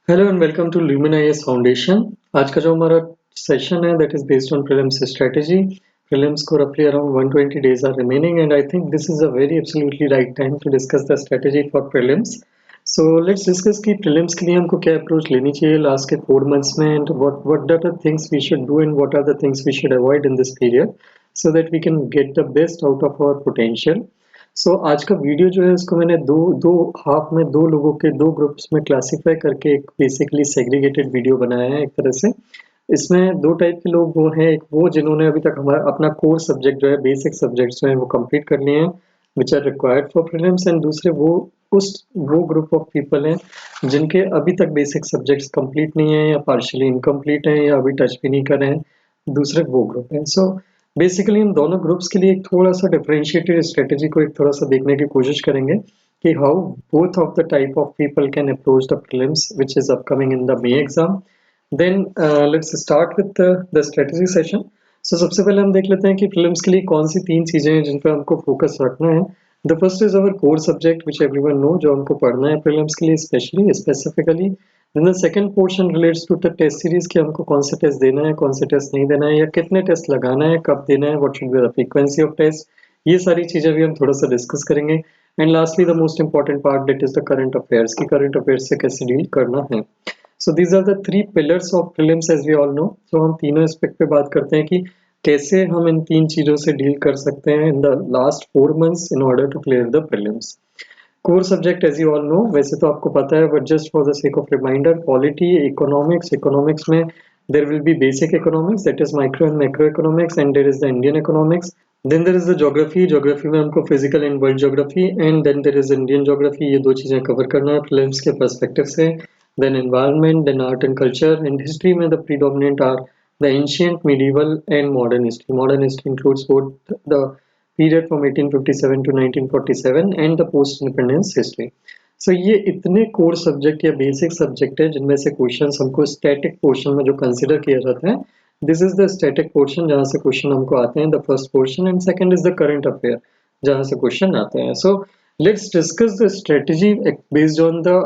Hello and welcome to Lumin IAS Foundation. आज का जो हमारा सेशन है that is based on prelims strategy. Prelims को रफली around 120 days are remaining and I think this is a very absolutely right time to discuss the strategy for prelims. So let's discuss कि prelims के लिए हमको क्या approach लेनी चाहिए last के 4 months में and what are the things we should do and what are the things we should avoid in this period so that we can get the best out of our potential. आज का video जो है उसको मैंने दो दो half में दो लोगों के दो ग्रुप्स में क्लासिफाई करके एक बेसिकली सेग्रीगेटेड वीडियो बनाया है एक तरह से। इसमें दो टाइप के लोग वो हैं, एक वो जिन्होंने अभी तक हमारा अपना कोर सब्जेक्ट जो है बेसिक सब्जेक्ट्स जो है वो कंप्लीट कर लिए हैं which are required for prelims, and दूसरे वो ग्रुप ऑफ पीपल हैं जिनके अभी तक बेसिक सब्जेक्ट्स कंप्लीट नहीं है या पार्शियली इनकम्प्लीट हैं या अभी टच भी नहीं कर रहे हैं। दूसरे वो ग्रुप है। बेसिकली इन दोनों ग्रुप्स के लिए एक थोड़ा सा डिफरेंशिएटेड स्ट्रेटेजी को एक थोड़ा सा देखने की कोशिश करेंगे कि how both of the type of people can approach the prelims which is upcoming in the May exam. Then let's start with the strategy session. सबसे पहले हम देख लेते हैं कि प्रीलिम्स के लिए कौन सी तीन चीजें हैं जिन पर हमको फोकस रखना है। The first is our core subject which everyone know, जो हमको पढ़ना है प्रीलिम्स के लिए specially specifically. Then the second portion relates to the test series कि हमको कौन से टेस्ट देना है, कौन से टेस्ट नहीं देना है, या कितने टेस्ट लगाना है, कब देना है, what should be the frequency of test. ये सारी चीजें भी हम थोड़ा सा डिस्कस करेंगे। And lastly the most important part that is the current affairs की करंट अफेयर्स से कैसे डील करना है। So these are the three pillars of prelims as we all know. सो हम तीनों एस्पेक्ट पे बात करते हैं कि कैसे हम इन तीन चीजों से डील कर सकते हैं in the last 4 months in order to clear the prelims. Core subject as you all know, वैसे तो आपको पता है but just for the sake of reminder, polity, economics में there will be basic economics that is micro and macro economics, and there is the Indian economics. Then there is the geography में हमको physical and world geography, and then there is Indian geography. ये दो चीजें cover करना है prelims के perspective से। Then environment, then art and culture, and history में the predominant are the ancient, medieval, and modern history. Modern history includes both the period from 1857 to 1947 and the post-independence history. So ये इतने core subject या basic subject है जिनमें से questions हमको static portion में जो कंसिडर किया जाता है, this is the static portion जहाँ से क्वेश्चन हमको आते हैं, the first portion, and second is the current affair जहाँ से क्वेश्चन आते हैं। सो let's discuss the strategy based on the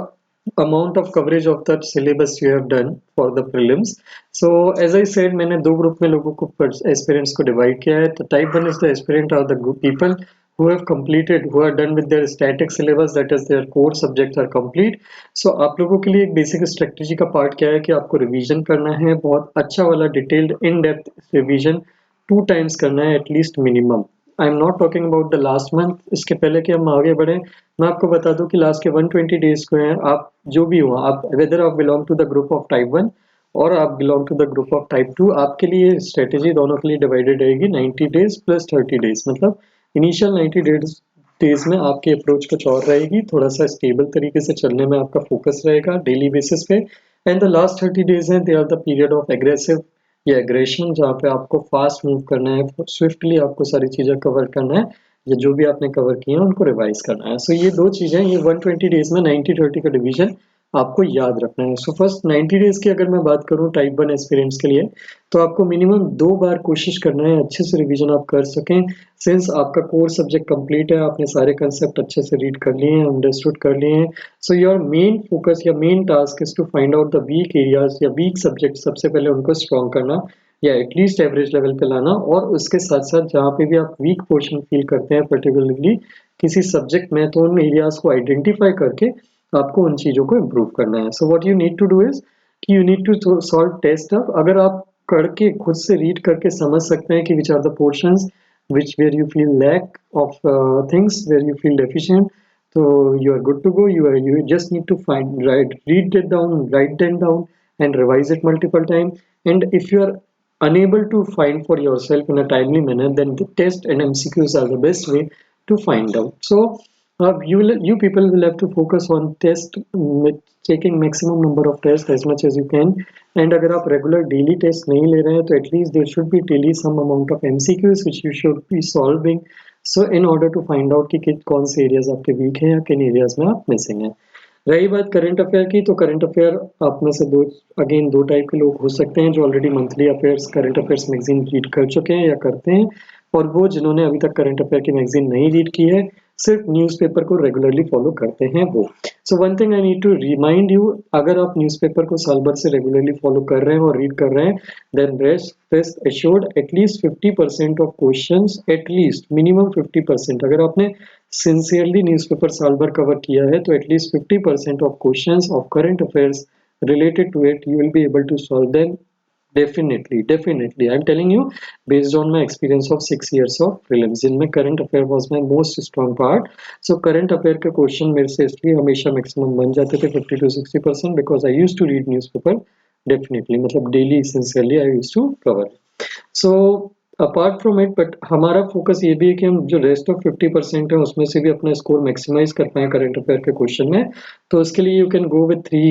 amount of coverage of that syllabus you have done for the prelims. So as I said, मैंने दो group में लोगों को aspirants को डिवाइड किया है। तो type 1 is the aspirant are the group people who have completed, who are done with their static syllabus, that is their core subjects are complete. So आप लोगों के लिए एक बेसिक स्ट्रेटजी का पार्ट क्या है कि आपको रिवीजन करना है, बहुत अच्छा वाला detailed in depth revision 2 times करना है at least minimum. I am not talking about the last month. इसके पहले कि हम आगे बढ़े, मैं आपको बता दूं कि लास्ट के 120 days को हैं, आप जो भी हो, आप वेदर आप belong to the group of type 1 और आप belong to the group of type 2, आपके लिए स्ट्रेटेजी दोनों के लिए डिवाइडेड रहेगी 90 days प्लस 30 days। मतलब इनिशियल 90 days में आपकी अप्रोच कुछ और रहेगी, थोड़ा सा स्टेबल तरीके से चलने में आपका फोकस रहेगा डेली बेसिस पे। एंड द लास्ट 30 days हैं, they are the period of aggressive या एग्रेशन, जहाँ पे आपको फास्ट मूव करना है, स्विफ्टली आपको सारी चीज़ें कवर करना है, या जो भी आपने कवर किए हैं उनको रिवाइज करना है। सो ये दो चीज़ें, ये 120 days में 90-30 का डिवीजन आपको याद रखना है। सो फर्स्ट 90 days की अगर मैं बात करूँ टाइप 1 एस्पिरेंट्स के लिए, तो आपको मिनिमम 2 बार कोशिश करना है अच्छे से रिवीजन आप कर सकें। सिंस आपका कोर सब्जेक्ट कंप्लीट है, आपने सारे कंसेप्ट अच्छे से रीड कर लिए हैं, अंडरस्टूड कर लिए हैं। सो योर मेन फोकस या main task is to find out the weak areas या वीक सब्जेक्ट, सबसे पहले उनको स्ट्रॉन्ग करना या एटलीस्ट एवरेज लेवल पे लाना, और उसके साथ साथ जहाँ पे भी आप वीक पोर्शन फील करते हैं पर्टिकुलरली किसी सब्जेक्ट में, तो उन एरियाज को आइडेंटिफाई करके आपको उन चीज़ों को इम्प्रूव करना है। So what you need to do is कि you need to solve test up. अगर आप करके खुद से रीड करके समझ सकते हैं कि which are the portions which where you feel lack of things, where you feel deficient, so you are good to go. You just need to find, read it down, write them down, and revise it multiple times. And if you are unable to find for yourself in a timely manner, then the test and MCQs are the best way to find out. So you people will have to focus on test, taking maximum number of tests as much as you can. And अगर आप regular daily test नहीं ले रहे हैं तो at least there should be daily some amount of MCQs which you should be solving, so in order to find out कि कौन से एरियाज आपके वीक हैं या किन एरियाज में आप मिसिंग हैं। रही बात करंट अफेयर की, तो करंट अफेयर आप में से दो टाइप के लोग हो सकते हैं, जो already monthly affairs current affairs magazine read कर चुके हैं या करते हैं, और वो जिन्होंने अभी तक करंट अफेयर की मैगजीन नहीं रीड की है। सिर्फ न्यूज़पेपर को रेगुलरली फॉलो करते हैं वो। So one thing I need to remind you, अगर आप न्यूज़पेपर को साल भर से रेगुलरली फॉलो कर रहे हैं और रीड कर रहे हैं, then rest assured at least 50% of questions, at least minimum 50%, अगर आपने सिंसियरली न्यूज़पेपर साल भर कवर किया है तो at least 50% of questions of current affairs related to it you will be able to solve them. Definitely I'm telling you, based on my experience of 6 years of prelims, जिनमें current affair was my most strong part. So current affair के question मेरे से इसलिए हमेशा maximum बन जाते थे 50 to 60%, because I used to read newspaper definitely, मतलब daily sincerely I used to cover. So apart from it, but हमारा फोकस ये भी है कि हम जो रेस्ट ऑफ 50% है उसमें से भी अपना स्कोर मैक्सिमाइज कर पाए करंट अफेयर के क्वेश्चन में। तो इसके लिए you can go with three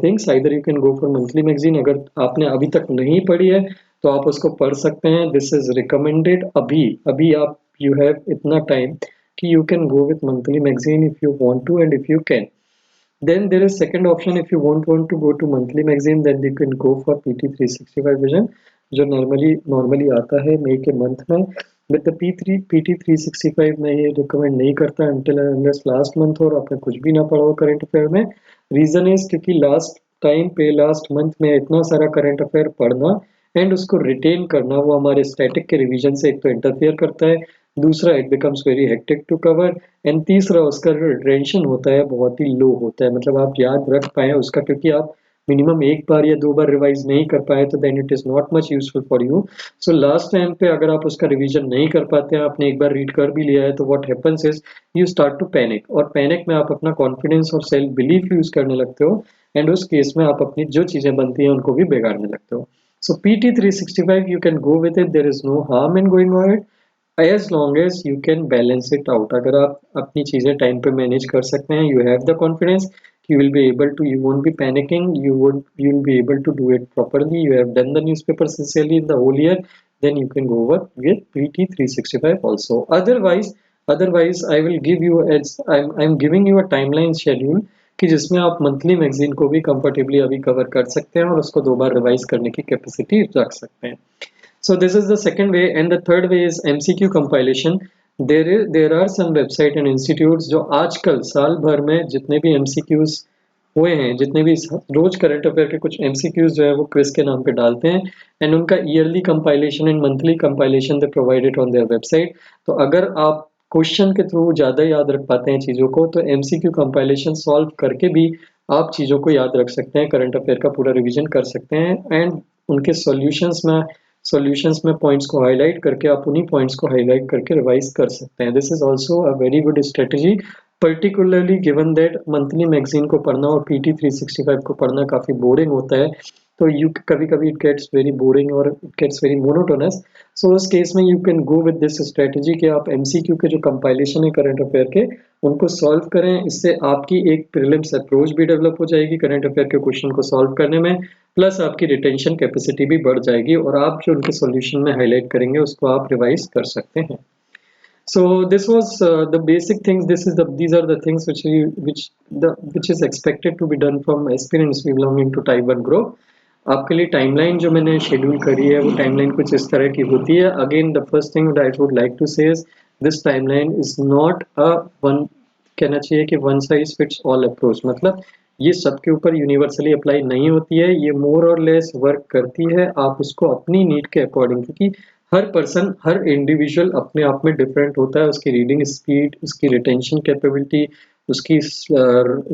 things. Either you can go for monthly magazine, अगर आपने अभी तक नहीं पढ़ी है तो आप उसको पढ़ सकते हैं, दिस इज रिकमेंडेड। अभी अभी आप यू हैव इतना टाइम कि you can go with monthly magazine if you want to and if you can. Then there is second option, if you want to go to monthly magazine, then you can go for PT 365 vision, जो normally आता है मई के month में। With the PT 365 में ये recommend नहीं करता until unless last month और आपने कुछ भी ना पढ़ा हो करंट अफेयर में। रीजन इज क्योंकि लास्ट टाइम पे लास्ट मंथ में इतना सारा करंट अफेयर पढ़ना एंड उसको रिटेन करना, वो हमारे स्टैटिक के रिवीजन से एक तो इंटरफेयर करता है, दूसरा it becomes very hectic to cover, and तीसरा उसका जो रिटेंशन होता है बहुत ही लो होता है, मतलब आप याद रख पाए उसका, क्योंकि आप मिनिमम एक बार या दो बार रिवाइज नहीं कर पाए तो then it is not much useful for you. So last time पे अगर आप उसका रिवीजन नहीं कर पाते हैं, आपने एक बार रीड कर भी लिया है, तो what happens is you start to panic, और पैनिक में आप अपना कॉन्फिडेंस और सेल्फ बिलीफ यूज करने लगते हो, एंड उस केस में आप अपनी जो चीजें बनती हैं उनको भी बिगाड़ने लगते हो। सो PT 365 you can go with it, there is no harm in going on it as long as you can balance it out। अगर आप अपनी चीजें टाइम पे मैनेज कर सकते हैं, you have the confidence, you will be able to, you won't be panicking, you will be able to do it properly, you have done the newspaper sincerely in the whole year, then you can go over with PT 365 also। Otherwise I will give you, as I'm giving you a timeline schedule कि जिसमें आप monthly magazine को भी comfortably अभी cover कर सकते हैं और उसको दो बार रिवाइज करने की कैपेसिटी रख सकते हैं। So this is the second way, and the third way is MCQ compilation। there are some website and institutes जो आजकल साल भर में जितने भी MCQs हुए हैं, जितने भी रोज करंट अफेयर के कुछ MCQs जो है वो क्विज के नाम पे डालते हैं, एंड उनका yearly compilation and monthly compilation they provided on their website. तो अगर आप क्वेश्चन के थ्रू ज़्यादा याद रख पाते हैं चीज़ों को, तो MCQ कंपाइलेशन सॉल्व करके भी आप चीज़ों को याद रख सकते हैं, करंट अफेयर का पूरा रिविजन कर सकते हैं, एंड उनके सॉल्यूशंस में पॉइंट्स को हाईलाइट करके आप उन्हीं पॉइंट्स को हाईलाइट करके रिवाइज कर सकते हैं। This is also a very good strategy, particularly given that monthly magazine को पढ़ना और PT 365 को पढ़ना काफ़ी बोरिंग होता है, तो यू कभी कभी इट गेट्स वेरी बोरिंग और इट गेट्स वेरी मोनोटोनस। सो उस केस में you can go with this strategy कि आप MCQ के जो कंपाइलेशन है करंट अफेयर के उनको सॉल्व करें। इससे आपकी एक प्रीलिम्स अप्रोच भी डेवलप हो जाएगी करंट अफेयर के क्वेश्चन को सॉल्व करने में, प्लस आपकी रिटेंशन कैपेसिटी भी बढ़ जाएगी, और आप जो उनके सॉल्यूशन में हाईलाइट करेंगे उसको आप रिवाइज कर सकते हैं। So this was the basic things. These are the things which is expected to be done from aspirants belonging to type 1 group। आपके लिए टाइमलाइन जो मैंने शेड्यूल करी है वो टाइमलाइन कुछ इस तरह की होती है। Again the first thing that I would like to say is this timeline is not a one, कहना चाहिए कि one size fits all approach, मतलब ये सबके ऊपर यूनिवर्सली अप्लाई नहीं होती है, ये मोर और लेस वर्क करती है, आप उसको अपनी नीड के अकॉर्डिंग, क्योंकि हर पर्सन, हर इंडिविजुअल अपने आप में डिफरेंट होता है, उसकी रीडिंग स्पीड, उसकी रिटेंशन कैपेबिलिटी, उसकी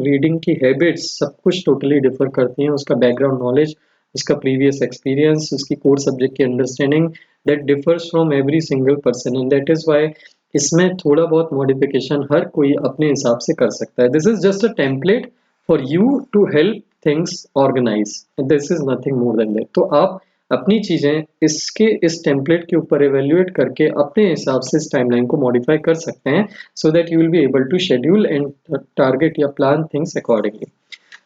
रीडिंग की हैबिट्स, सब कुछ टोटली डिफर करती हैं, उसका बैकग्राउंड नॉलेज, उसका प्रीवियस एक्सपीरियंस, उसकी कोर सब्जेक्ट की understanding, that differs from every single person, and that is why इसमें थोड़ा बहुत मॉडिफिकेशन हर कोई अपने हिसाब से कर सकता है। This is just a template for you to help things organise, this is nothing more than that. तो आप अपनी चीजें इस टेम्पलेट के ऊपर एवेल्युएट करके अपने हिसाब से इस टाइमलाइन को मॉडिफाई कर सकते हैं, so that you will be able to schedule and target या प्लान थिंग्स अकॉर्डिंगली।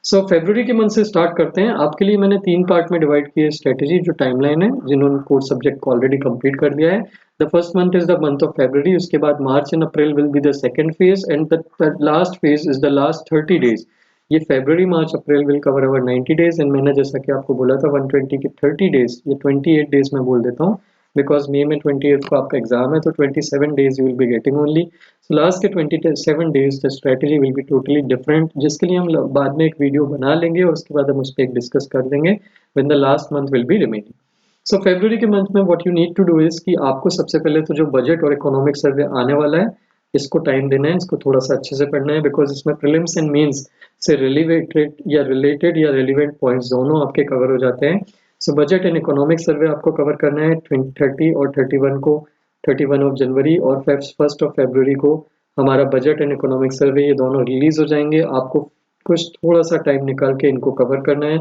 सो फरवरी के मंथ से स्टार्ट करते हैं। आपके लिए मैंने 3 पार्ट में डिवाइड की है स्ट्रेटेजी, जो टाइमलाइन है, जिन्होंने कोर सब्जेक्ट को ऑलरेडी कंप्लीट कर दिया है। The first month is the month of February, उसके बाद March and April will be the second phase, and the last phase is the last 30 days. ये February March April will cover over 90 days, and मैंने जैसा कि आपको बोला था 120 की 30 डेज, ये 28 डेज में बोल देता हूँ, बिकॉज मई में 20th को आपका एग्जाम है, तो 27 days you will be getting only. So last के 27 days the strategy will be totally different, जिसके लिए हम बाद में एक वीडियो बना लेंगे और उसके बाद हम उस पर एक डिस्कस कर देंगे when the last month will be remaining. So फरवरी के मंथ में what you need to do is कि आपको सबसे पहले तो जो बजट और इकोनॉमिक सर्वे आने वाला है इसको टाइम देना है, इसको थोड़ा सा अच्छे से पढ़ना है, बिकॉज इसमें प्रीलिम्स एंड मेंस से रिलेटेड या रिलेवेंट पॉइंट्स दोनों आपके कवर हो जाते हैं। सो बजट एंड इकोनॉमिक सर्वे आपको कवर करना है 30 और 31 को, 31 ऑफ जनवरी और 1 ऑफ फरवरी को हमारा बजट एंड इकोनॉमिक सर्वे ये दोनों रिलीज हो जाएंगे। आपको कुछ थोड़ा सा टाइम निकाल के इनको कवर करना है।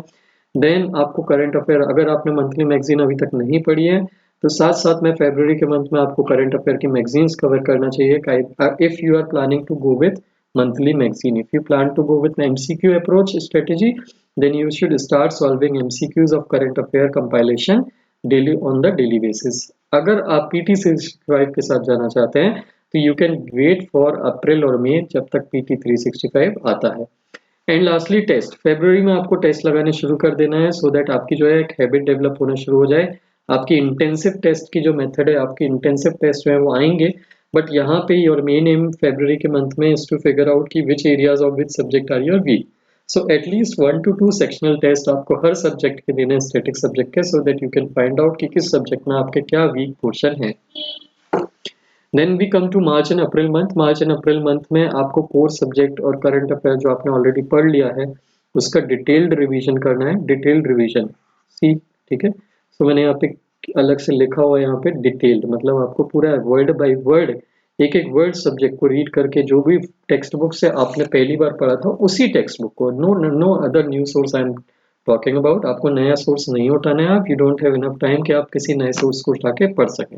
देन आपको करंट अफेयर, अगर आपने मंथली मैगजीन अभी तक नहीं पढ़ी है तो साथ साथ में फरवरी के मंथ में आपको करंट अफेयर की मैगजीन्स कवर करना चाहिए if you are planning to go with monthly magazine. If you plan to go with MCQ approach strategy, then you should start solving MCQs of current affair compilation daily on the daily basis. अगर आप PT 365 के साथ जाना चाहते हैं तो you can wait for अप्रैल और मई जब तक PT 365 आता है। एंड लास्टली टेस्ट, फरवरी में आपको टेस्ट लगाने शुरू कर देना है सो दैट आपकी जो है एक हैबिट डेवलप होना शुरू हो जाए। आपकी इंटेंसिव टेस्ट की जो मेथड है, आपकी इंटेंसिव टेस्ट जो है वो आएंगे, बट यहाँ पे योर मेन एम फरवरी के मंथ में इज टू फिगर आउट कि which areas of which subject are your weak. So at least 1 to 2 sectional test आपको हर सब्जेक्ट के देने हैं, स्टैटिक सब्जेक्ट के, so that you can find out कि किस सब्जेक्ट में आपके क्या वीक पोर्शन है। Then we come to March and April month. March and April month में आपको कोर सब्जेक्ट और करंट अफेयर जो आपने ऑलरेडी पढ़ लिया है उसका डिटेल्ड रिवीजन करना है, डिटेल्ड रिवीजन सी, ठीक है। सो मैंने यहाँ पे अलग से लिखा हुआ है यहाँ पे डिटेल्ड, मतलब आपको पूरा वर्ड बाय वर्ड एक एक वर्ड सब्जेक्ट को रीड करके जो भी टेक्स्ट बुक से आपने पहली बार पढ़ा था उसी टेक्स्ट बुक को, no other new source I am talking about, आपको नया सोर्स नहीं उठाना है, आप you don't have enough time कि आप किसी नए सोर्स को उठा के पढ़ सकें।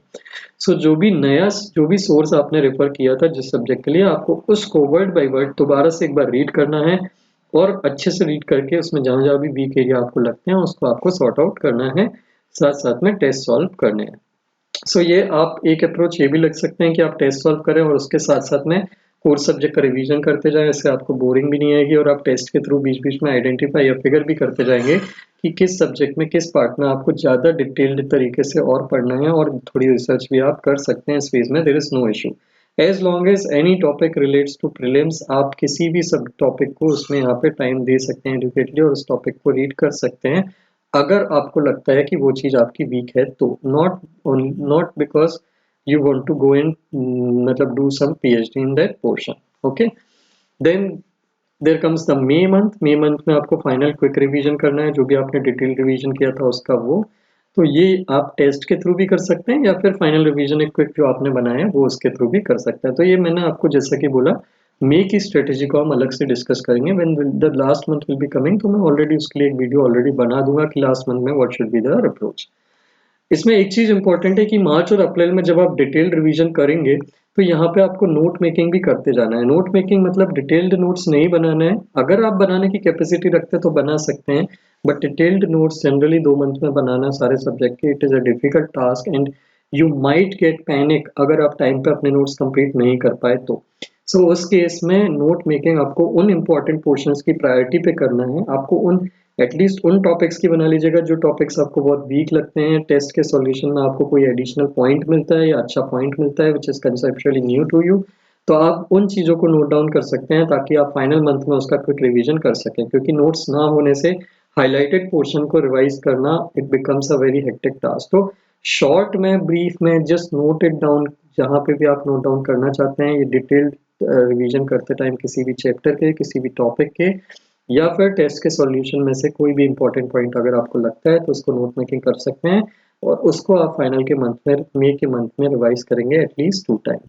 सो जो भी सोर्स आपने रेफर किया था जिस सब्जेक्ट के लिए, आपको उसको वर्ड बाय वर्ड दोबारा से एक बार रीड करना है और अच्छे से रीड करके उसमें जहां जहां भी वीक एरिया आपको लगते हैं उसको आपको सॉर्ट आउट करना है, साथ साथ में टेस्ट सॉल्व करने हैं। सो ये आप एक अप्रोच ये भी लग सकते हैं कि आप टेस्ट सॉल्व करें और उसके साथ साथ में कोर्स सब्जेक्ट का रिवीजन करते जाएं, इससे आपको बोरिंग भी नहीं आएगी और आप टेस्ट के थ्रू बीच बीच में आइडेंटिफाई या फिगर भी करते जाएंगे कि किस सब्जेक्ट में किस पार्ट में आपको ज़्यादा डिटेल्ड तरीके से और पढ़ना है, और थोड़ी रिसर्च भी आप कर सकते हैं इस फेज में, there is no issue. As long as any topic relates to prelims, आप किसी भी सब टॉपिक को उसमें यहाँ पे टाइम दे सकते हैं एडुकेटली और उस टॉपिक को रीड कर सकते हैं अगर आपको लगता है कि वो चीज़ आपकी वीक है तो, not because you want to go and मतलब do some PhD in that portion. Okay, then there comes the May month. May month में आपको फाइनल क्विक रिवीजन करना है, जो भी आपने डिटेल रिवीजन किया था उसका वो, तो ये आप टेस्ट के थ्रू भी कर सकते हैं या फिर फाइनल रिवीजन एक क्विक जो आपने बनाया है वो उसके थ्रू भी कर सकते हैं। तो ये मैंने आपको जैसा कि बोला मे की स्ट्रेटेजी को हम अलग से डिस्कस करेंगे when the last month will be coming, तो मैं ऑलरेडी उसके लिए एक वीडियो ऑलरेडी बना दूंगा कि लास्ट मंथ में what should be the approach. इसमें एक चीज इंपॉर्टेंट है कि मार्च और अप्रैल में जब आप डिटेल्ड रिवीजन करेंगे तो यहाँ पे आपको नोट मेकिंग भी करते जाना है। नोट मेकिंग मतलब डिटेल्ड नोट्स नहीं बनाना है, अगर आप बनाने की कैपेसिटी रखते हैं तो बना सकते हैं, but detailed notes generally 2 month में बनाना सारे सब्जेक्ट के, it is a difficult task and you might get panic अगर आप टाइम पे अपने नोट्स कंप्लीट नहीं कर पाए तो। सो उस केस में नोट मेकिंग आपको उन इंपॉर्टेंट पोर्शंस की प्रायोरिटी पे करना है, आपको उन एटलीस्ट उन टॉपिक्स की बना लीजिएगा जो टॉपिक्स आपको बहुत वीक लगते हैं, टेस्ट के सॉल्यूशन में आपको कोई एडिशनल पॉइंट मिलता है या अच्छा पॉइंट मिलता है which is conceptually new to you, तो आप उन चीज़ों को नोट डाउन कर सकते हैं ताकि आप फाइनल मंथ में उसका क्विक रिवीजन कर सकें, क्योंकि नोट्स ना होने से हाईलाइटेड पोर्शन को रिवाइज करना it becomes a very hectic task. तो शॉर्ट में, ब्रीफ में जस्ट नोट इट डाउन, जहाँ पे भी आप नोट डाउन करना चाहते हैं, ये डिटेल्ड रिवीजन करते टाइम किसी भी चैप्टर के, किसी भी टॉपिक के या फिर टेस्ट के सॉल्यूशन में से कोई भी इंपॉर्टेंट पॉइंट अगर आपको लगता है तो उसको नोट मेकिंग कर सकते हैं और उसको आप फाइनल के मंथ में, मई के मंथ में रिवाइज करेंगे at least 2 times.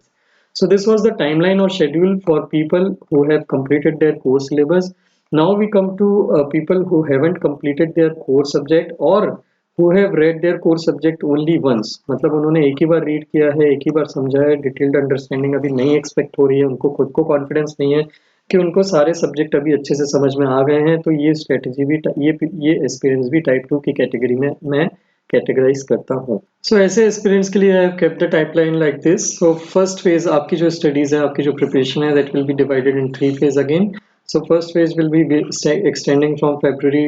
So this was the timeline or schedule for people who have completed their core syllabus. Now we come to people who haven't completed their core subject or who have read their core subject only once. मतलब उन्होंने एक ही बार read किया है, एक ही बार समझा है, detailed understanding अभी नहीं एक्सपेक्ट हो रही है, उनको खुद को कॉन्फिडेंस नहीं है कि उनको सारे सब्जेक्ट अभी अच्छे से समझ में आ गए हैं, तो ये स्ट्रेटेजी भी ये एक्सपीरियंस भी टाइप 2 की कैटेगरी में मैं कैटेगराइज करता हूँ। सो ऐसे एक्सपीरियंस के लिए I have kept the timeline like this. So first phase आपकी जो स्टडीज है, आपकी जो प्रिपरेशन है, that will be divided in 3 phase again. So first phase will be extending from February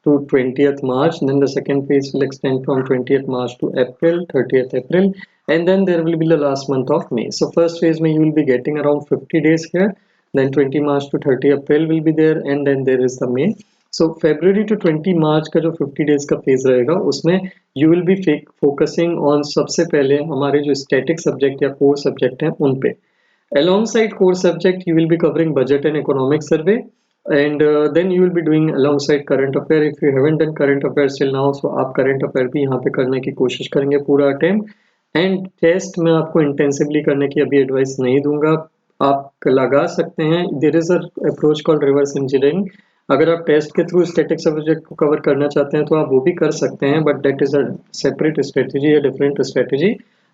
to 20th March. Then the second phase will extend from 20th March to April, 30th April, and then there will be the last month of May. So first phase में you will be getting around 50 days here, then 20 March to 30 April will be there, and then there is the May. So February to 20 March का जो 50 days का phase रहेगा उसमें you will be focusing on सबसे पहले हमारे जो static subject या core subject हैं उन पे. Alongside core subject, you will be covering budget and economic survey, and then you will be doing alongside current affair. If you haven't done current affairs till now, so आप current affair भी यहाँ पे करने की कोशिश करेंगे पूरा attempt. And test मैं आपको intensively करने की अभी advice नहीं दूंगा. आप लगा सकते हैं. There is a approach called reverse engineering. अगर आप टेस्ट के थ्रू स्टैटिक सब्जेक्ट को कवर करना चाहते हैं तो आप वो भी कर सकते हैं, but that is a separate strategy या डिफरेंट स्ट्रेटजी.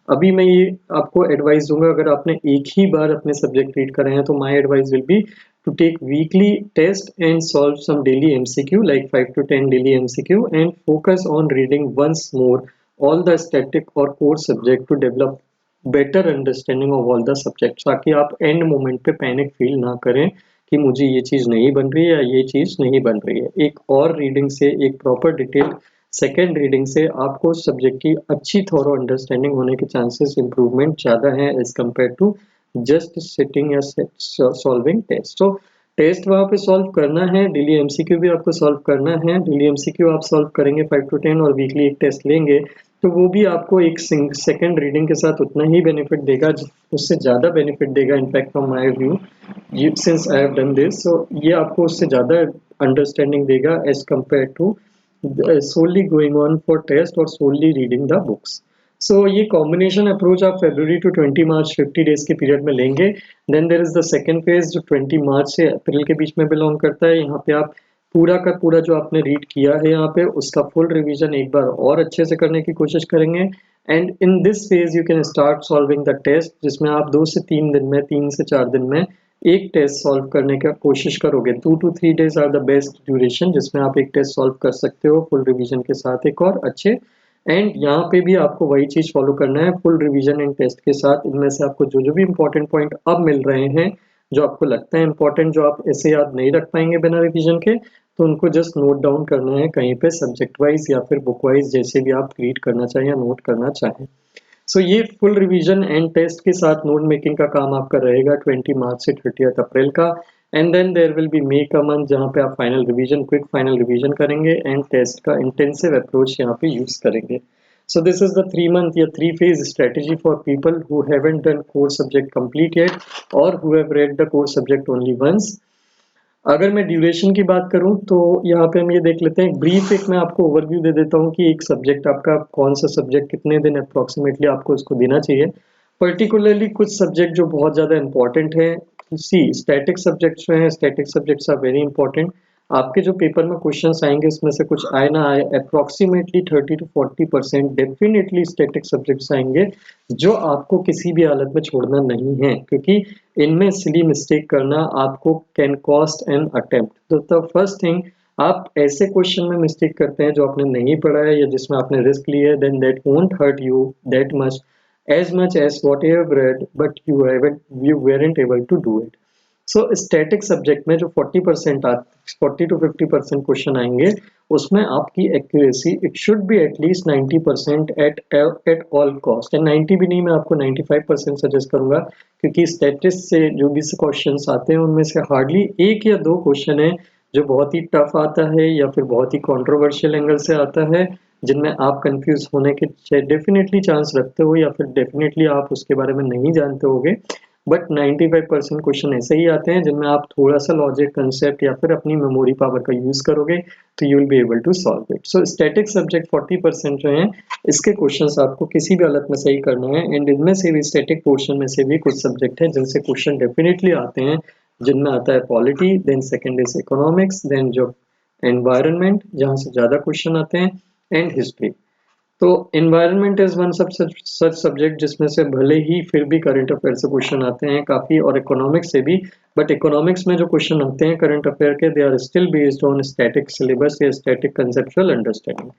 अभी मैं ये आपको एडवाइस दूंगा, अगर आपने एक ही बार अपने सब्जेक्ट रीड करे हैं तो my advice will be to take weekly test and solve some daily MCQ like 5 to 10 daily MCQ and focus on reading once more all the static और core subject to develop better understanding of all the subject, ताकि आप end moment पे panic feel ना करें कि मुझे ये चीज़ नहीं बन रही है या ये चीज़ नहीं बन रही है. एक और रीडिंग से, एक प्रॉपर डिटेल सेकेंड रीडिंग से आपको सब्जेक्ट की अच्छी थॉरो अंडरस्टैंडिंग होने के चांसेस इंप्रूवमेंट ज़्यादा हैं as compare to just sitting या सॉल्विंग टेस्ट. तो टेस्ट वहाँ पे सॉल्व करना है, डेली एमसीक्यू भी आपको सॉल्व करना है. डेली एमसीक्यू आप सॉल्व करेंगे 5 to 10 और वीकली एक टेस्ट लेंगे तो वो भी आपको एक सेकेंड रीडिंग के साथ उतना ही बेनिफिट देगा, उससे ज़्यादा बेनिफिट देगा in fact from my view, since I have done this. So ये आपको उससे ज़्यादा अंडरस्टैंडिंग देगा as compare to solely going on for test or solely reading the books. So ये combination approach आप February to 20 March 50 days के period में लेंगे. Then there is the second phase जो 20 March से अप्रैल के बीच में बिलोंग करता है. यहाँ पे आप पूरा का पूरा जो आपने रीड किया है यहाँ पे उसका फुल रिवीजन एक बार और अच्छे से करने की कोशिश करेंगे. And in this phase you can start solving the test, जिसमें आप 2 से 3 दिन में, 3 से 4 दिन में एक टेस्ट सॉल्व करने का कोशिश करोगे. 2 to 3 days are the best duration जिसमें आप एक टेस्ट सॉल्व कर सकते हो फुल रिवीजन के साथ एक और अच्छे. एंड यहाँ पे भी आपको वही चीज़ फॉलो करना है फुल रिवीजन एंड टेस्ट के साथ. इनमें से आपको जो जो भी इंपॉर्टेंट पॉइंट अब मिल रहे हैं, जो आपको लगता है इंपॉर्टेंट, जो आप ऐसे याद नहीं रख पाएंगे बिना रिवीजन के, तो उनको जस्ट नोट डाउन करना है कहीं पे सब्जेक्ट वाइज या फिर बुक वाइज, जैसे भी आप रीड करना चाहें या नोट करना चाहें. सो ये फुल रिवीजन एंड टेस्ट के साथ नोट मेकिंग का काम आपका रहेगा 20 मार्च से 30 अप्रैल का. And then there will be May का मंथ जहाँ पे आप final revision, quick final revision करेंगे एंड टेस्ट का इंटेंसिव अप्रोच यहाँ पे यूज करेंगे. So this is the 3 month या 3 phase strategy for people who haven't done core subject complete yet or who have read the core subject only once. अगर मैं duration की बात करूं तो यहाँ पे हम ये देख लेते हैं ब्रीफ, एक मैं आपको ओवरव्यू दे देता हूँ कि एक सब्जेक्ट आपका कौन सा सब्जेक्ट कितने दिन अप्रोक्सीमेटली आपको उसको देना चाहिए. पर्टिकुलरली कुछ सब्जेक्ट जो बहुत ज़्यादा इंपॉर्टेंट है, सी स्टैटिक सब्जेक्ट्स जो हैं, static subjects are very important. आपके जो पेपर में क्वेश्चंस आएंगे उसमें से कुछ आए ना आए, approximately 30 to 40% definitely static subjects आएंगे जो आपको किसी भी हालत में छोड़ना नहीं है, क्योंकि इनमें सिली मिस्टेक करना आपको कैन कॉस्ट एन अटेम्प्ट. तो द फर्स्ट थिंग, आप ऐसे क्वेश्चन में मिस्टेक करते हैं जो आपने नहीं पढ़ा है या जिसमें आपने रिस्क लिया है, then that won't hurt you that much as what you have read but you weren't able to do it. So static subject में जो 40 to 50% क्वेश्चन आएंगे उसमें आपकी accuracy it should be at least 90% at all cost. And 90 भी नहीं, मैं आपको 95% suggest करूंगा, क्योंकि स्टैटिस से जो भी क्वेश्चंस आते हैं उनमें से हार्डली एक या दो क्वेश्चन है जो बहुत ही टफ आता है या फिर बहुत ही कंट्रोवर्शियल एंगल से आता है, जिनमें आप कंफ्यूज होने के डेफिनेटली चांस रखते हो या फिर डेफिनेटली आप उसके बारे में नहीं जानते होगे. बट 95% क्वेश्चन ऐसे ही आते हैं जिनमें आप थोड़ा सा लॉजिक, कंसेप्ट या फिर अपनी मेमोरी पावर का यूज करोगे तो you will be able to solve it. So static subject 40% जो हैं इसके क्वेश्चंस आपको किसी भी हालत में सही करना है. एंड इनमें से भी स्टैटिक पोर्शन में से भी कुछ सब्जेक्ट हैं जिनसे क्वेश्चन डेफिनेटली आते हैं, जिनमें आता है polity, then second is economics, then जो एनवायरनमेंट जहाँ से ज़्यादा क्वेश्चन आते हैं, एंड हिस्ट्री. तो environment is one such subject जिसमें से भले ही फिर भी करंट अफेयर से क्वेश्चन आते हैं काफ़ी, और इकोनॉमिक्स से भी, बट इकोनॉमिक्स में जो क्वेश्चन आते हैं करंट अफेयर के, they are still based on static syllabus या स्टैटिक कंसेप्चुअल अंडरस्टैंडिंग.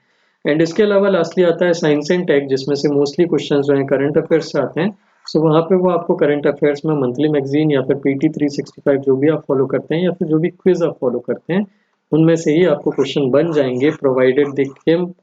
एंड इसके अलावा लास्टली आता है साइंस एंड टेक, जिसमें से मोस्टली क्वेश्चन जो हैं करंट अफेयर्स से आते हैं. सो वहाँ पे वो आपको करंट अफेयर्स में मंथली मैगजीन या फिर PT 365 जो भी आप फॉलो करते हैं या फिर जो भी क्विज आप फॉलो करते हैं उनमें से ही आपको क्वेश्चन बन जाएंगे, provided they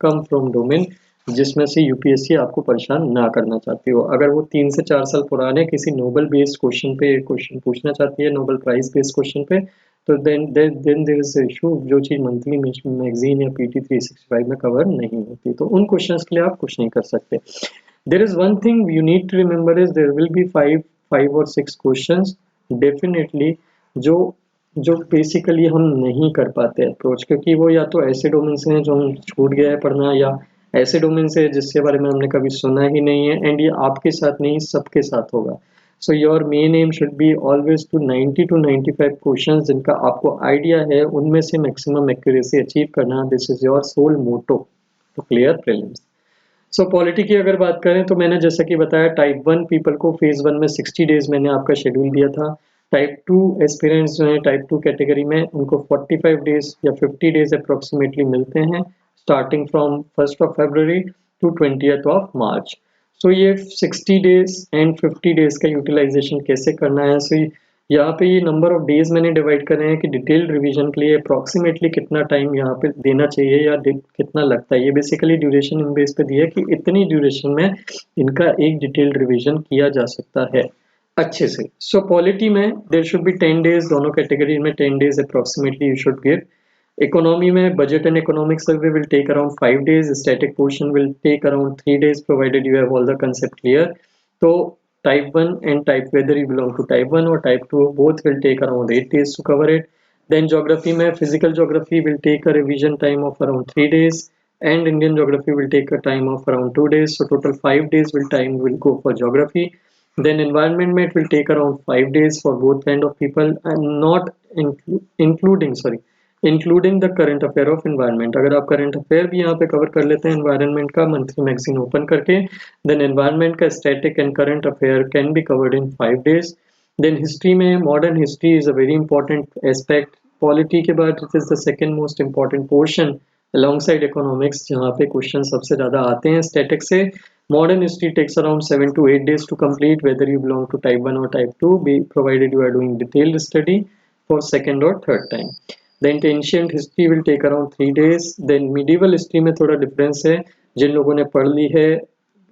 come from domain जिसमें से यूपीएससी आपको परेशान ना करना चाहती हो। अगर वो 3 से 4 साल पुराने किसी नोबल बेस्ड क्वेश्चन पे क्वेश्चन पूछना चाहती है, नोबल प्राइज बेस्ड क्वेश्चन पे, तो देन देयर इज इशू, जो चीज़ मंथली मैगजीन या पीटी 365 में कवर नहीं होती, तो उन क्वेश्चंस के लिए आप कुछ नहीं कर सकते। There is one thing you need to remember is there will be five और 6 क्वेश्चंस डेफिनेटली जो जो बेसिकली हम नहीं कर पाते अप्रोच, क्योंकि वो या तो ऐसे डोमेन से हैं जो हम छूट गया है पढ़ना, या ऐसे डोमेन से जिसके बारे में हमने कभी सुना ही नहीं है, एंड ये आपके साथ नहीं सबके साथ होगा। So your main aim should be always to 90 to 95 questions जिनका आपको आइडिया है, उनमें से मैक्सिमम एक्यूरेसी अचीव करना। This is your sole motto to clear prelims. So polity की अगर बात करें तो मैंने जैसा कि बताया, टाइप 1 पीपल को फेज 1 में 60 डेज मैंने आपका शेड्यूल दिया था। टाइप 2 एस्पिरेंट्स जो हैं टाइप 2 कैटेगरी में, उनको 45 डेज या 50 डेज अप्रोक्सीमेटली मिलते हैं, starting from 1st of February to 20th of March। So ये 60 डेज एंड 50 डेज का यूटिलाइजेशन कैसे करना है, सो यहाँ पे ये नंबर ऑफ डेज मैंने डिवाइड करे हैं कि डिटेल्ड रिवीजन के लिए अप्रॉक्सीमेटली कितना टाइम यहाँ पे देना चाहिए या कितना लगता है। ये बेसिकली ड्यूरेशन इन बेस पे दिया है कि इतनी ड्यूरेशन में इनका एक डिटेल्ड रिवीजन किया जा सकता है अच्छे से। सो पॉलिटी में देयर शुड बी 10 डेज, दोनों कैटेगरी में 10 days approximately you should give. Economy में budget and economic survey will take around 5 days, static portion will take around 3 days provided you have all the concept clear. तो type 1 and type, whether you belong to type 1 or type 2, both will take around 8 days to cover it. Then geography में physical geography will take a revision time of around 3 days and Indian geography will take a time of around 2 days, so total 5 days will go for geography. Then environment में it will take around 5 days for both kind of people, and not including the current affair of environment. अगर आप current affair भी यहाँ पे cover कर लेते हैं environment का मंथली मैगजीन ओपन करके, देन एनवायरनमेंट का static and current affair can be covered in 5 days। Then history में modern history is a very important aspect. Polity के बाद it is the second most important portion alongside economics, जहाँ पे question सबसे ज्यादा आते हैं स्टैटिक से। Modern history takes around 7 to 8 days to complete, whether you belong to type 1 or type 2, be provided you are doing detailed study for second or third time. Then ancient history will take around 3 days. Then medieval history में थोड़ा difference है, जिन लोगों ने पढ़ ली है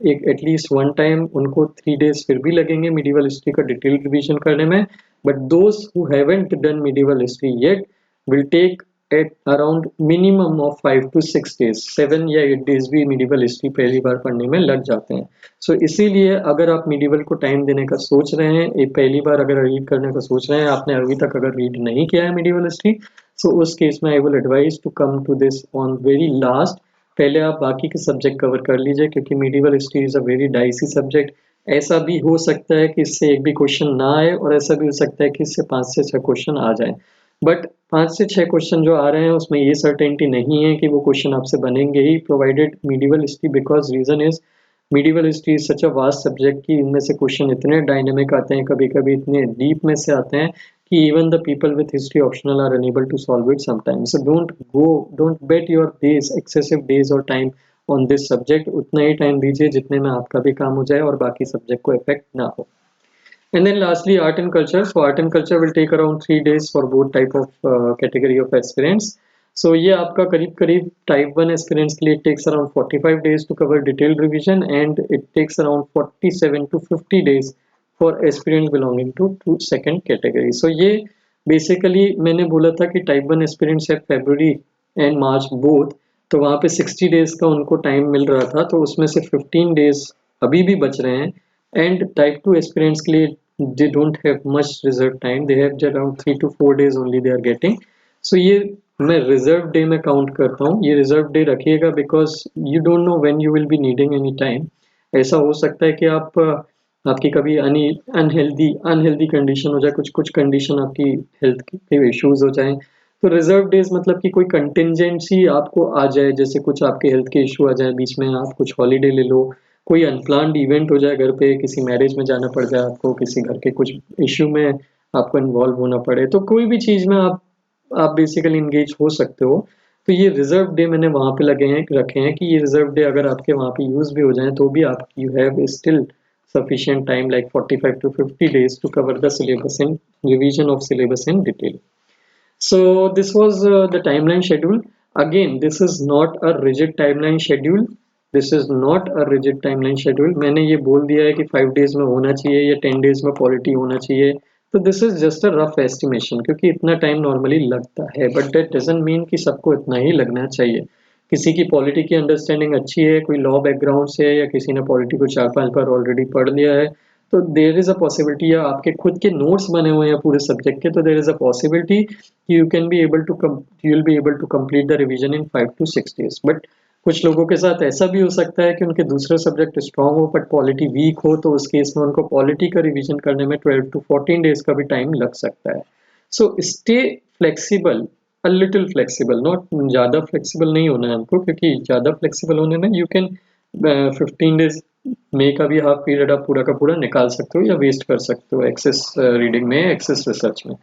एक at least one time, उनको 3 days फिर भी लगेंगे medieval history का डिटेल रिवीजन करने में। But those who haven't done medieval history yet will take at around minimum of 5 to 6 days, 7 या 8 days भी medieval history पहली बार पढ़ने में लग जाते हैं। सो इसीलिए अगर आप medieval को टाइम देने का सोच रहे हैं, एक पहली बार अगर रीड करने का सोच रहे हैं, आपने अभी तक अगर रीड नहीं किया है medieval history, सो उस केस में I will advise to come to this on very last. पहले आप बाकी के सब्जेक्ट कवर कर लीजिए, क्योंकि medieval history is a very dicey subject. ऐसा भी हो सकता है कि इससे एक भी क्वेश्चन ना आए, और ऐसा भी हो सकता है कि इससे 5 से 6 क्वेश्चन आ जाए। बट 5 से 6 क्वेश्चन जो आ रहे हैं उसमें ये सर्टेनिटी नहीं है कि वो क्वेश्चन आपसे बनेंगे ही, provided medieval history, because reason is medieval history is such a vast subject कि इनमें से क्वेश्चन इतने डायनेमिक आते हैं, कभी कभी इतने डीप में से आते हैं कि even the people with history optional are unable to solve it sometimes. So don't bet your days, excessive days or time on this subject. उतना ही टाइम दीजिए जितने में आपका भी काम हो जाए और बाकी सब्जेक्ट को इफेक्ट ना हो। And then lastly, art and culture. So art and culture will take around 3 days for both type of category of aspirants. So ये आपका करीब करीब type 1 aspirants के लिए it takes around 45 days to cover detailed revision, and it takes around 47 to 50 days for aspirants belonging to second category. So ये basically मैंने बोला था कि type 1 aspirants है February and March both, तो वहाँ पे 60 days का उनको टाइम मिल रहा था, तो उसमें से 15 days अभी भी बच रहे हैं। एंड टाइप 2 एस्पिरेंट्स के लिए they don't have much reserve time, they have around 3 to 4 days only they are getting. So ये मैं रिजर्व डे में काउंट करता हूँ, ये रिजर्व डे रखिएगा, because you don't know when you will be needing any time. ऐसा हो सकता है कि आपकी कभी अनहेल्दी कंडीशन हो जाए, कुछ कंडीशन आपकी हेल्थ के इश्यूज हो जाए, तो रिजर्व डेज मतलब कि कोई कंटिंजेंसी आपको आ जाए, जैसे कुछ आपके हेल्थ के इशू आ जाए बीच में, आप कुछ हॉलीडे ले लो, कोई अनप्लान्ड इवेंट हो जाए घर पे, किसी मैरिज में जाना पड़ जाए आपको, किसी घर के कुछ इश्यू में आपको इन्वॉल्व होना पड़े, तो कोई भी चीज़ में आप बेसिकली इंगेज हो सकते हो। तो ये रिजर्व डे मैंने वहाँ पे रखे हैं कि ये रिजर्व डे अगर आपके वहाँ पे यूज भी हो जाए तो भी आप you have still sufficient time like 45 to 50 days to cover the syllabus and revision of syllabus in detail. So this was the timeline schedule. Again, this is not a rigid timeline schedule. This is not a rigid timeline schedule. मैंने ये बोल दिया है कि 5 days में होना चाहिए या 10 days में पॉलिटी होना चाहिए. तो this is just a rough estimation क्योंकि इतना टाइम नॉर्मली लगता है, बट दैट डजंट मीन कि सबको इतना ही लगना चाहिए. किसी की पॉलिटी की अंडरस्टैंडिंग अच्छी है, कोई लॉ बैकग्राउंड से है, या किसी ने पॉलिटी को 4-5 बार ऑलरेडी पढ़ लिया है, तो देर इज अ पॉसिबिलिटी, या आपके खुद के नोट्स बने हुए हैं पूरे सब्जेक्ट के, तो there is a possibility you can be able to you will be able to complete the revision in 5 to 6 days. But कुछ लोगों के साथ ऐसा भी हो सकता है कि उनके दूसरे सब्जेक्ट स्ट्रांग हो बट पॉलिटी वीक हो, तो उस केस में उनको पॉलिटी का रिवीजन करने में 12 to 14 days का भी टाइम लग सकता है. So stay flexible, a little flexible, not ज़्यादा फ्लेक्सिबल नहीं होना है हमको, क्योंकि ज़्यादा फ्लेक्सिबल होने में यू कैन 15 days में का भी हाफ पीरियड आप पूरा का पूरा निकाल सकते हो या वेस्ट कर सकते हो एक्सेस रीडिंग में, एक्सेस रिसर्च में.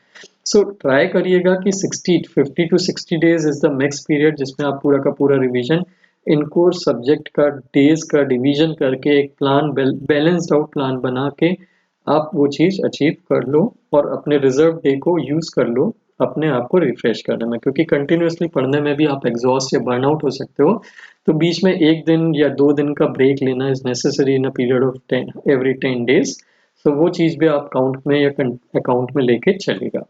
सो ट्राई करिएगा कि 50 to 60 days is the max period जिसमें आप पूरा का पूरा रिवीजन इनको सब्जेक्ट का डेज का डिवीजन करके एक प्लान, बैलेंस्ड आउट प्लान बना के आप वो चीज़ अचीव कर लो और अपने रिजर्व डे को यूज़ कर लो अपने आप को रिफ्रेश करने में, क्योंकि कंटिन्यूसली पढ़ने में भी आप एग्जॉस्ट या बर्नआउट हो सकते हो. तो बीच में 1 दिन या 2 दिन का ब्रेक लेना is necessary in a period of 10 days. तो वो चीज़ भी आप काउंट में या अकाउंट में लेके चलेगा.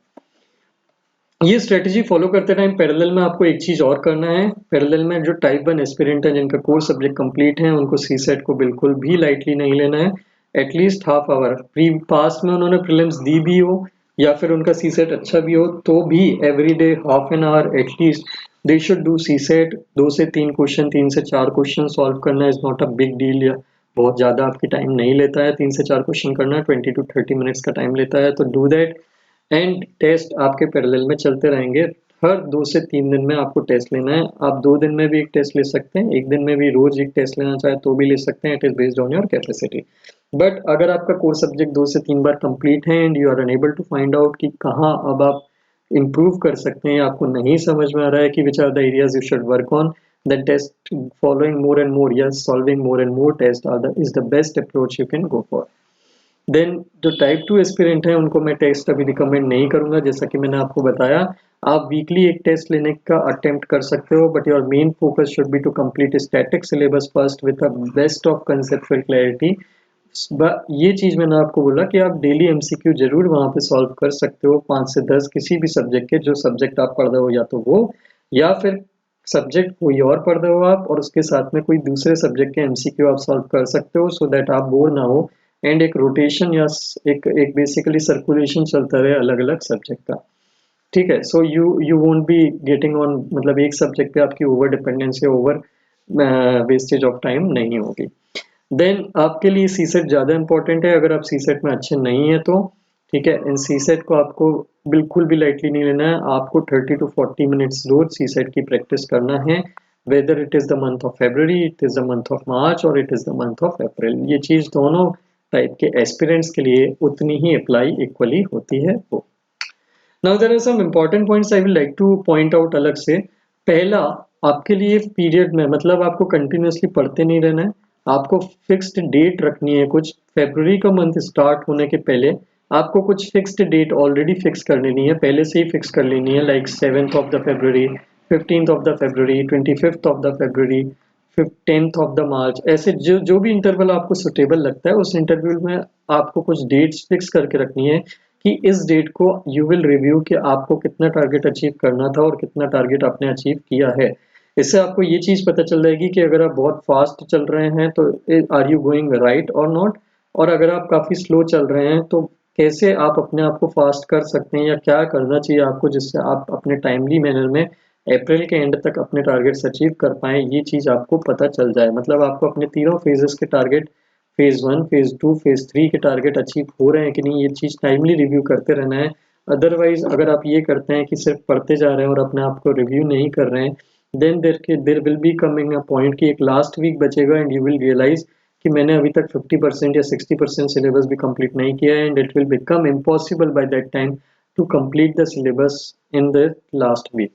ये स्ट्रेटजी फॉलो करते टाइम पैरेलल में आपको एक चीज और करना है. पैरेलल में जो टाइप 1 एस्पिरेंट है जिनका कोर सब्जेक्ट कंप्लीट है, उनको सी सेट को बिल्कुल भी लाइटली नहीं लेना है. At least half hour pre pass में उन्होंने प्रीलिम्स दी भी हो या फिर उनका सी सेट अच्छा भी हो, तो भी every day half an hour at least they should do CSAT. 2 से 3 क्वेश्चन, 3 से 4 क्वेश्चन सॉल्व करना is not a big deal, या बहुत ज़्यादा आपकी टाइम नहीं लेता है. 3 से 4 क्वेश्चन करना 20 to 30 मिनट्स का टाइम लेता है, तो डू दैट. एंड टेस्ट आपके पैरेलल में चलते रहेंगे. हर 2 से 3 दिन में आपको टेस्ट लेना है. आप 2 दिन में भी एक टेस्ट ले सकते हैं, एक दिन में भी रोज एक टेस्ट लेना चाहे तो भी ले सकते हैं. It is based on your capacity. But अगर आपका कोर्स सब्जेक्ट 2 से 3 बार कंप्लीट है and you are unable to find out कि कहाँ अब आप इम्प्रूव कर सकते हैं, आपको नहीं समझ में आ रहा है कि which are the areas you should work on, then test following more and more, yes, solving more and more tests is the best approach you can go for. Then जो टाइप 2 एस्पिरेंट है उनको मैं test अभी recommend नहीं करूंगा. जैसा कि मैंने आपको बताया, आप वीकली एक टेस्ट लेने का अटेम्प्ट कर सकते हो, but your main focus should be to complete static syllabus first with the best of conceptual clarity. ये चीज़ मैंने आपको बोला कि आप डेली एमसीक्यू जरूर वहाँ पे सॉल्व कर सकते हो, 5 से 10 किसी भी सब्जेक्ट के. जो सब्जेक्ट आप पढ़ रहे हो या तो वो, या फिर सब्जेक्ट कोई और पढ़ रहे हो आप और उसके साथ में कोई दूसरे सब्जेक्ट के एमसीक्यू आप सॉल्व कर सकते हो, सो दैट आप बोर ना हो एंड एक रोटेशन या एक बेसिकली सर्कुलेशन चलता रहे अलग अलग सब्जेक्ट का. ठीक है. So you won't be getting on, मतलब एक सब्जेक्ट पे आपकी ओवर डिपेंडेंस या ओवर वेस्टेज ऑफ टाइम नहीं होगी. देन आपके लिए सी सेट ज़्यादा इंपॉर्टेंट है. अगर आप सी सेट में अच्छे नहीं है तो ठीक है, इन सी सेट को आपको बिल्कुल भी लाइटली नहीं लेना है. आपको 30 to 40 मिनट्स रोज सी सेट की प्रैक्टिस करना है, whether it is the month of February, it is the month of March और it is the month of April. ये चीज़ दोनों टाइप के एस्पिरेंट्स के लिए उतनी ही अप्लाई इक्वली होती है. वो now there are some important points I will like to point out अलग से. पहला, आपके लिए पीरियड में मतलब आपको कंटिन्यूसली पढ़ते नहीं रहना है. आपको फिक्स्ड डेट रखनी है. कुछ फरवरी का मंथ स्टार्ट होने के पहले आपको कुछ फिक्स्ड डेट ऑलरेडी फिक्स कर लेनी है, पहले से ही फिक्स कर लेनी है, like 7th of the February, 15th of the February, 25th of the February, 10th of the March. ऐसे जो जो भी इंटरवल आपको सुटेबल लगता है उस इंटरवल में आपको कुछ डेट्स फिक्स करके रखनी है कि इस डेट को यू विल रिव्यू कि आपको कितना टारगेट अचीव करना था और कितना टारगेट आपने अचीव किया है. इससे आपको ये चीज़ पता चल जाएगी कि अगर आप बहुत फास्ट चल रहे हैं तो आर यू गोइंग राइट और नॉट, और अगर आप काफ़ी स्लो चल रहे हैं तो कैसे आप अपने आप को फास्ट कर सकते हैं या क्या करना चाहिए आपको जिससे आप अपने टाइमली मैनर में अप्रैल के एंड तक अपने टारगेट्स अचीव कर पाएँ. ये चीज़ आपको पता चल जाए, मतलब आपको अपने तीनों फेजेस के टारगेट, फेज 1, फेज 2, फेज 3 के टारगेट अचीव हो रहे हैं कि नहीं, ये चीज़ टाइमली रिव्यू करते रहना है. अदरवाइज अगर आप ये करते हैं कि सिर्फ पढ़ते जा रहे हैं और अपने आप को रिव्यू नहीं कर रहे हैं, then there will be coming a point कि एक लास्ट वीक बचेगा एंड यू विल रियलाइज कि मैंने अभी तक 50% या 60% सिलेबस भी कंप्लीट नहीं किया है, and it will become impossible by that time to complete the syllabus in the last week.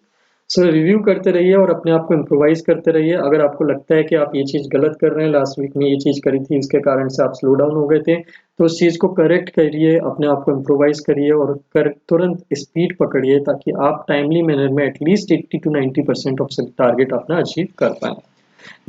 So review करते रहिए और अपने आप को इम्प्रोवाइज करते रहिए। अगर आपको लगता है कि आप ये चीज़ गलत कर रहे हैं, लास्ट वीक में ये चीज़ करी थी, इसके कारण से आप स्लो डाउन हो गए थे, तो उस चीज़ को करेक्ट करिए, अपने आप को इम्प्रोवाइज करिए और तुरंत स्पीड पकड़िए ताकि आप टाइमली मैनर में एटलीस्ट 80 to 90% ऑफ टारगेट अपना अचीव कर पाए।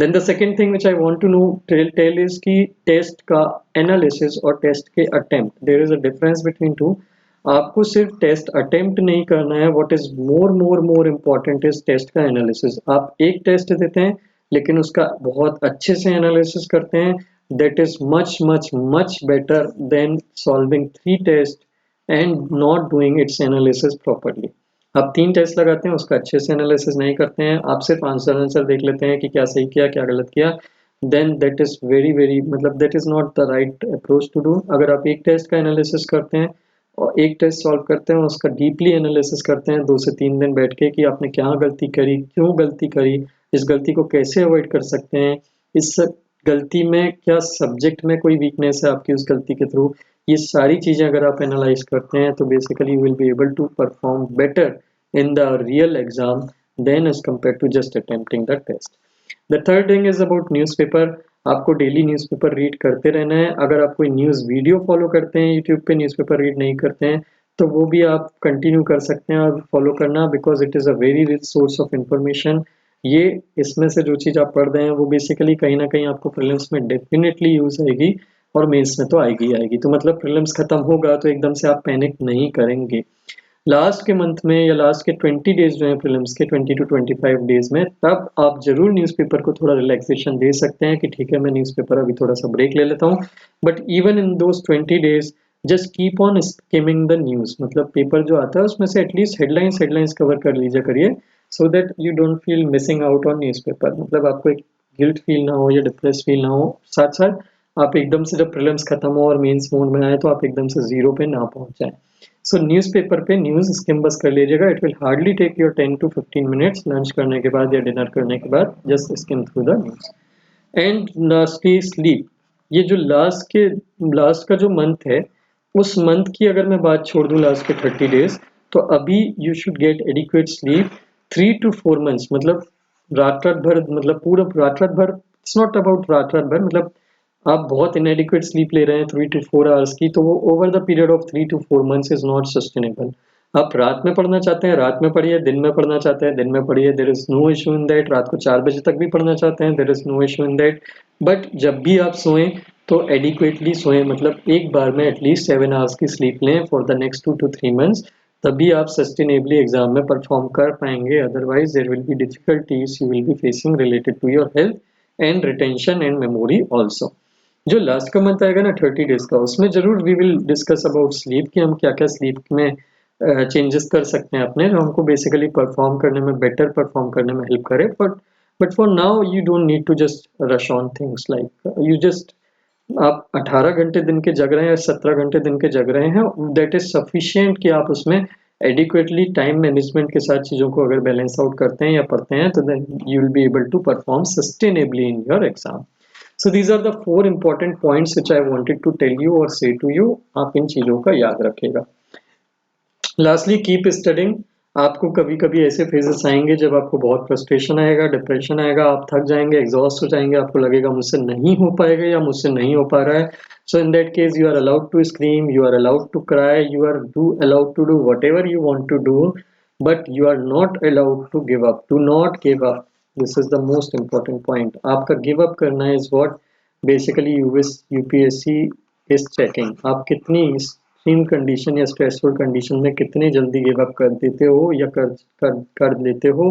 Then the second thing which I want to no tell is कि टेस्ट का एनालिसिस और टेस्ट के attempt, there is a difference between two. आपको सिर्फ टेस्ट अटेम्प्ट नहीं करना है, what is more important is test का एनालिसिस। आप एक टेस्ट देते हैं लेकिन उसका बहुत अच्छे से एनालिसिस करते हैं, that is much much much better than solving 3 test and not doing its analysis properly. आप 3 टेस्ट लगाते हैं, उसका अच्छे से एनालिसिस नहीं करते हैं, आप सिर्फ आंसर देख लेते हैं कि क्या सही किया क्या गलत किया, देन दैट इज वेरी मतलब that is not the right approach to do. अगर आप एक टेस्ट का एनालिसिस करते हैं और एक टेस्ट सॉल्व करते हैं, उसका डीपली एनालिसिस करते हैं 2 से 3 दिन बैठ के कि आपने क्या गलती करी, क्यों गलती करी, इस गलती को कैसे अवॉइड कर सकते हैं, इस गलती में क्या सब्जेक्ट में कोई वीकनेस है आपकी उस गलती के थ्रू, ये सारी चीज़ें अगर आप एनालाइज करते हैं तो basically you will be able to perform better in the real exam than as compared to just attempting the test. The third thing is about newspaper. आपको डेली न्यूज़पेपर रीड करते रहना है। अगर आप कोई न्यूज़ वीडियो फॉलो करते हैं YouTube पे, न्यूज़पेपर रीड नहीं करते हैं, तो वो भी आप कंटिन्यू कर सकते हैं और फॉलो करना, because it is a very rich source of information. ये इसमें से जो चीज़ आप पढ़ रहे हैं वो बेसिकली कहीं ना कहीं आपको प्रीलिम्स में डेफिनेटली यूज आएगी और मेंस में तो आएगी ही आएगी। तो मतलब प्रीलिम्स खत्म होगा तो एकदम से आप पैनिक नहीं करेंगे। लास्ट के मंथ में या लास्ट के 20 डेज जो है प्रीलिम्स के, 20 to 25 डेज में, तब आप जरूर न्यूज़पेपर को थोड़ा रिलैक्सेशन दे सकते हैं कि ठीक है मैं न्यूज़पेपर अभी थोड़ा सा ब्रेक ले लेता हूँ। But even in those 20 days just keep on skimming the news. मतलब पेपर जो आता है उसमें से एटलीस्ट हेडलाइंस कवर कर लीजिए करिए, सो that you don't feel missing out on newspaper. मतलब आपको एक गिल्ट फील ना हो या डिप्रेस फील ना हो। साथ साथ आप एकदम से जब प्रीलिम्स खत्म हो और मेंस मोड में आए तो आप एकदम से जीरो पे ना पहुंच जाए। सो न्यूज़पेपर पे न्यूज़ स्किम बस कर लीजिएगा, it will hardly take your 10 to 15 minutes lunch करने के बाद या डिनर करने के बाद, just skim through the news. And lastly sleep. ये जो लास्ट का जो मंथ है, उस मंथ की अगर मैं बात छोड़ दूं लास्ट के 30 डेज, तो अभी you should get adequate sleep 3 to 4 months. मतलब रात रात भर, मतलब पूरा रात रात भर, इट्स नॉट अबाउट रात रात भर, मतलब आप बहुत इनएडिक्वेट स्लीप ले रहे हैं 3 to 4 आवर्स की, तो वो over the period of 3 to 4 months is not sustainable. आप रात में पढ़ना चाहते हैं रात में पढ़िए, दिन में पढ़ना चाहते हैं दिन में पढ़िए, there is no issue in that. रात को 4 बजे तक भी पढ़ना चाहते हैं, there is no issue in that. But जब भी आप सोएं तो एडिक्वेटली सोएं, मतलब एक बार में एटलीस्ट 7 आवर्स की स्लीप लें for the next 2 to 3 months, तभी आप सस्टेनेबली एग्जाम में परफॉर्म कर पाएंगे। Otherwise there will be difficulties you will be facing related to your health and retention and memory also. जो लास्ट का मंथ आएगा ना 30 डेज का, उसमें जरूर we will discuss about sleep कि हम क्या क्या स्लीप में चेंजेस कर सकते हैं अपने, जो हमको बेसिकली परफॉर्म करने में, बेटर परफॉर्म करने में हेल्प करे। But for now you don't need to just rush on things, like you just, आप 18 घंटे दिन के जग रहे हैं या 17 घंटे दिन के जग रहे हैं, दैट इज सफिशिएंट कि आप उसमें एडिक्वेटली टाइम मैनेजमेंट के साथ चीज़ों को अगर बैलेंस आउट करते हैं या पढ़ते हैं, तो then you will be able to perform sustainably in your exam. So these are the 4 important points which I wanted to tell you or say to you. आप इन चीजों का याद रखिएगा। Lastly, keep studying. आपको कभी कभी ऐसे फेजेस आएंगे जब आपको बहुत फ्रस्ट्रेशन आएगा, डिप्रेशन आएगा, आप थक जाएंगे, एग्जॉस्ट हो जाएंगे, आपको लगेगा मुझसे नहीं हो पाएगा या मुझसे नहीं हो पा रहा है। So in that case you are allowed to scream, you are allowed to cry, you are allowed to do whatever you want to do, but you are not allowed to give up. Do not give up, this is the most important point. आपका give up करना is what basically UPSC is checking. आप कितनी extreme condition या stressful condition में कितने जल्दी give up कर देते हो या कर लेते हो,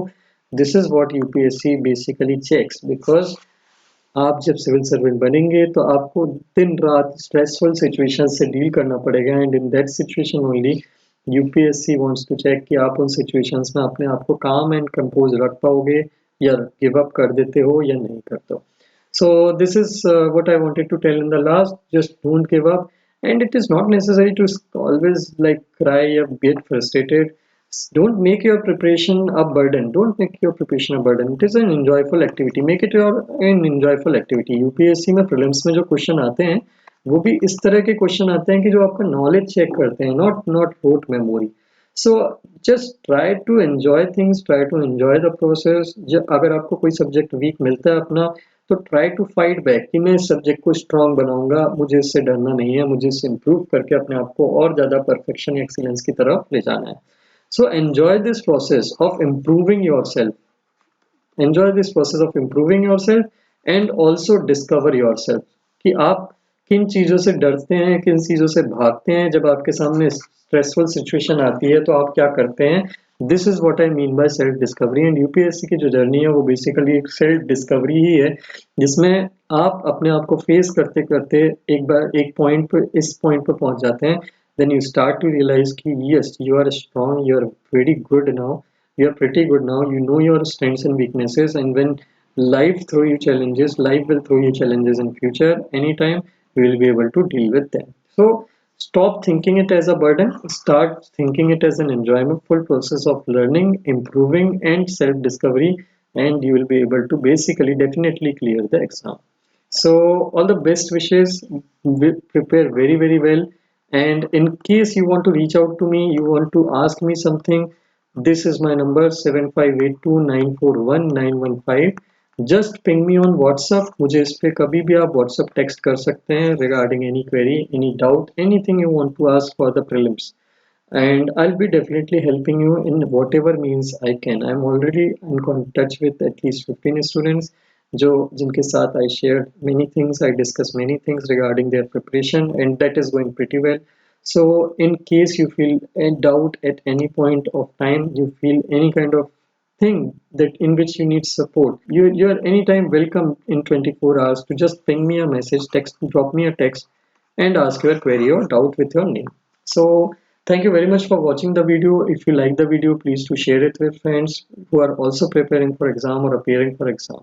this is what UPSC basically checks. Because आप जब सिविल सर्वेंट बनेंगे तो आपको दिन रात स्ट्रेसफुल सिचुएशन से डील करना पड़ेगा, and in that situation only UPSC wants to check कि आप उन सिचुएशंस में अपने आप को काम एंड कंपोज रख पाओगे या गिव अप कर देते हो या नहीं करते हो। So this is what I wanted to tell in the last. Just don't give up, and it is not necessary to always like cry or get frustrated. Don't make your preparation a burden. Don't make your preparation a burden. It is an enjoyable activity. Make it your an enjoyable activity. UPSC में prelims में जो question आते हैं वो भी इस तरह के क्वेश्चन आते हैं कि जो आपका नॉलेज चेक करते हैं, not rote memory. So just try to enjoy things, try to enjoy the process. अगर आपको कोई सब्जेक्ट वीक मिलता है अपना, तो ट्राई टू फाइट बैक कि मैं इस सब्जेक्ट को स्ट्रांग बनाऊंगा, मुझे इससे डरना नहीं है, मुझे इससे इम्प्रूव करके अपने आप को और ज़्यादा परफेक्शन एक्सीलेंस की तरफ ले जाना है। So enjoy this process of improving your self, enjoy this process of improving yourself and also discover yourself कि आप किन चीज़ों से डरते हैं, किन चीज़ों से भागते हैं, जब आपके सामने स्ट्रेसफुल सिचुएशन आती है तो आप क्या करते हैं। This is what I mean by self discovery. And UPSC की जो जर्नी है वो बेसिकली एक सेल्फ डिस्कवरी ही है, जिसमें आप अपने आप को फेस करते करते एक बार एक पॉइंट पे इस पॉइंट पे पहुंच जाते हैं, then you start to realize कि yes you are strong, you are very good now, you are pretty good now, you know your strengths and weaknesses, and when life will throw you challenges in future anytime, you will be able to deal with them. So stop thinking it as a burden, start thinking it as an enjoyable process of learning, improving and self discovery, and you will be able to basically definitely clear the exam. So all the best wishes. Prepare very very well. And in case you want to reach out to me, you want to ask me something, this is my number 7582941915. Just ping me on WhatsApp. मुझे इस पे कभी भी आप WhatsApp text कर सकते हैं regarding any query, any doubt, anything you want to ask for the prelims. And I'll be definitely helping you in whatever means I can. I'm already in touch with at least 15 students जो जिनके साथ I shared many things, I discussed many things regarding their preparation, and that is going pretty well. So in case you feel a doubt at any point of time, you feel any kind of thing that in which you need support, you're anytime welcome in 24 hours to just ping me a message, text, drop me a text, and ask your query or doubt with your name. So thank you very much for watching the video. If you like the video, please to share it with friends who are also preparing for exam or appearing for exam.